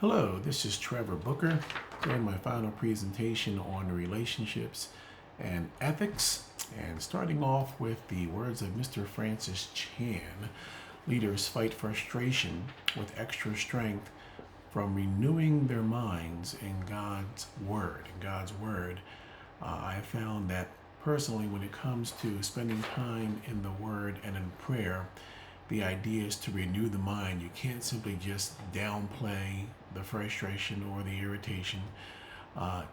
Hello, this is Trevor Booker doing my final presentation on relationships and ethics, and starting off with the words of Mr. Francis Chan. Leaders fight frustration with extra strength from renewing their minds in God's Word. I have found that personally, when it comes to spending time in the Word and in prayer, the idea is to renew the mind. You can't simply just downplay the frustration or the irritation.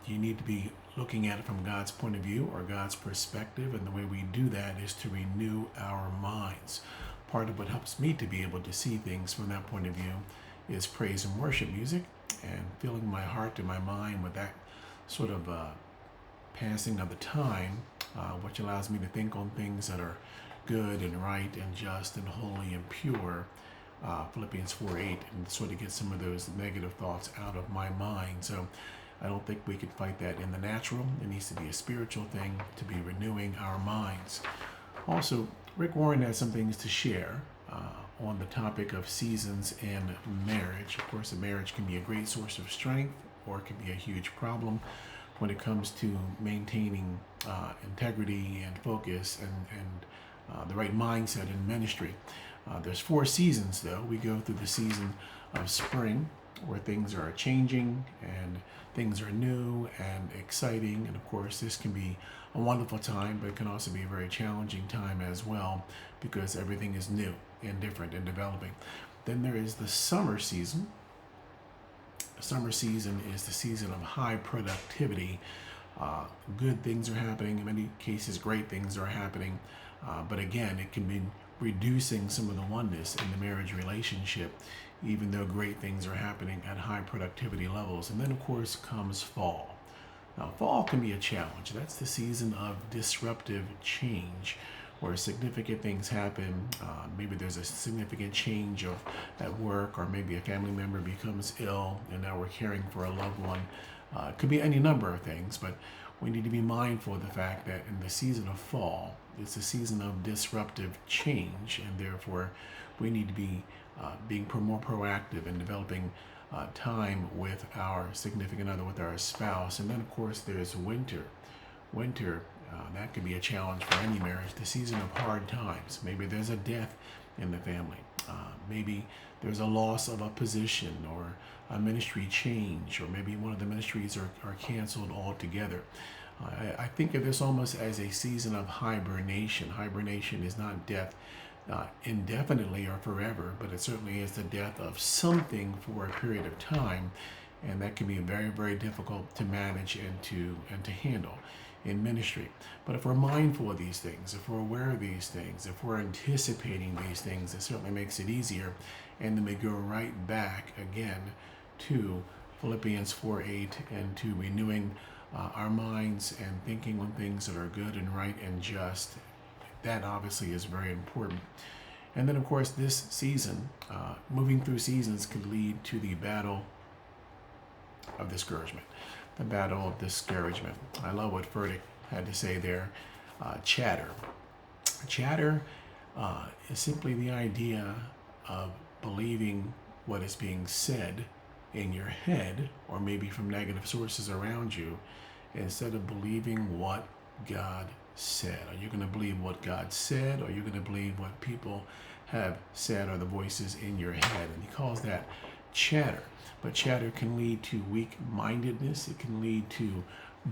You need to be looking at it from God's point of view or God's perspective, and the way we do that is to renew our minds. Part of what helps me to be able to see things from that point of view is praise and worship music, and filling my heart and my mind with that sort of passing of the time, which allows me to think on things that are good and right and just and holy and pure, Philippians 4:8, and sort of get some of those negative thoughts out of my mind. So I don't think we can fight that in the natural. It needs to be a spiritual thing, to be renewing our minds. Also, Rick Warren has some things to share on the topic of seasons and marriage. Of course, a marriage can be a great source of strength, or it can be a huge problem when it comes to maintaining integrity and focus and the right mindset in ministry. There's 4 seasons, though. We go through the season of spring, where things are changing and things are new and exciting. And of course, this can be a wonderful time, but it can also be a very challenging time as well, because everything is new and different and developing. Then there is the summer season. The summer season is the season of high productivity. Good things are happening. In many cases, great things are happening. But again, it can be reducing some of the oneness in the marriage relationship, even though great things are happening at high productivity levels. And then, of course, comes fall. Now, fall can be a challenge. That's the season of disruptive change, where significant things happen. Maybe there's a significant change at work, or maybe a family member becomes ill, and now we're caring for a loved one. It could be any number of things, but we need to be mindful of the fact that in the season of fall, it's a season of disruptive change, and therefore we need to be being more proactive in developing time with our significant other, with our spouse. And then, of course, there's winter. That could be a challenge for any marriage, the season of hard times. Maybe there's a death in the family. Maybe there's a loss of a position, or a ministry change, or maybe one of the ministries are canceled altogether. I think of this almost as a season of hibernation. Hibernation is not death indefinitely or forever, but it certainly is the death of something for a period of time, and that can be very, very difficult to manage and to handle in ministry. But if we're mindful of these things, if we're aware of these things, if we're anticipating these things, it certainly makes it easier. And then we go right back again to Philippians 4:8, and to renewing our minds and thinking on things that are good and right and just. That obviously is very important. And then, of course, this season, moving through seasons, could lead to the battle of discouragement. The battle of discouragement. I love what Furtick had to say there. Chatter. Chatter is simply the idea of believing what is being said in your head, or maybe from negative sources around you, instead of believing what God said. Are you going to believe what God said, or are you going to believe what people have said, or the voices in your head? And he calls that chatter. But chatter can lead to weak-mindedness. It can lead to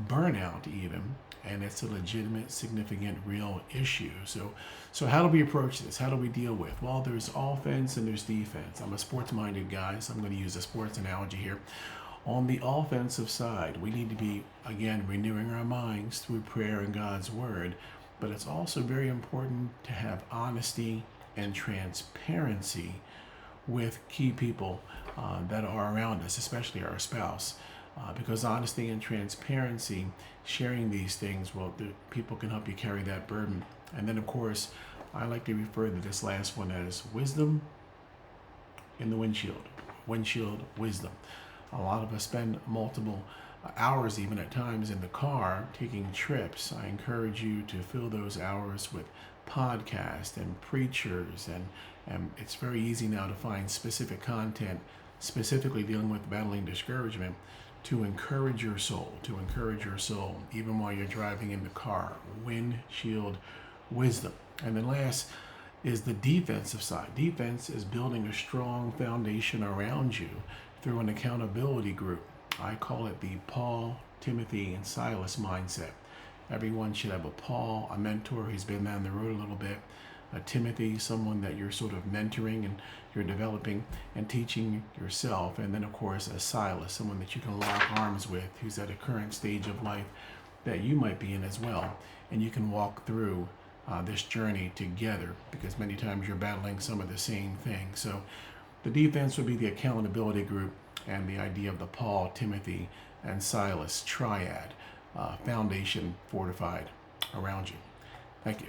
burnout even, and it's a legitimate, significant, real issue. So how do we approach this? How do we deal with? Well, there's offense and there's defense. I'm a sports-minded guy, so I'm going to use a sports analogy here. On the offensive side, we need to be, again, renewing our minds through prayer and God's Word, but it's also very important to have honesty and transparency with key people that are around us, especially our spouse. Because honesty and transparency, sharing these things, well, people can help you carry that burden. And then, of course, I like to refer to this last one as wisdom in the windshield wisdom. A lot of us spend multiple hours, even at times, in the car taking trips. I encourage you to fill those hours with podcasts and preachers, and it's very easy now to find specific content specifically dealing with battling discouragement, to encourage your soul, even while you're driving in the car. Windshield wisdom. And then last is the defensive side. Defense is building a strong foundation around you through an accountability group. I call it the Paul, Timothy, and Silas mindset. Everyone should have a Paul, a mentor who's been down the road a little bit, a Timothy, someone that you're sort of mentoring and you're developing and teaching yourself, and then of course a Silas, someone that you can lock arms with who's at a current stage of life that you might be in as well, and you can walk through this journey together, because many times you're battling some of the same things. So the defense would be the accountability group and the idea of the Paul, Timothy, and Silas triad, foundation fortified around you. Thank you.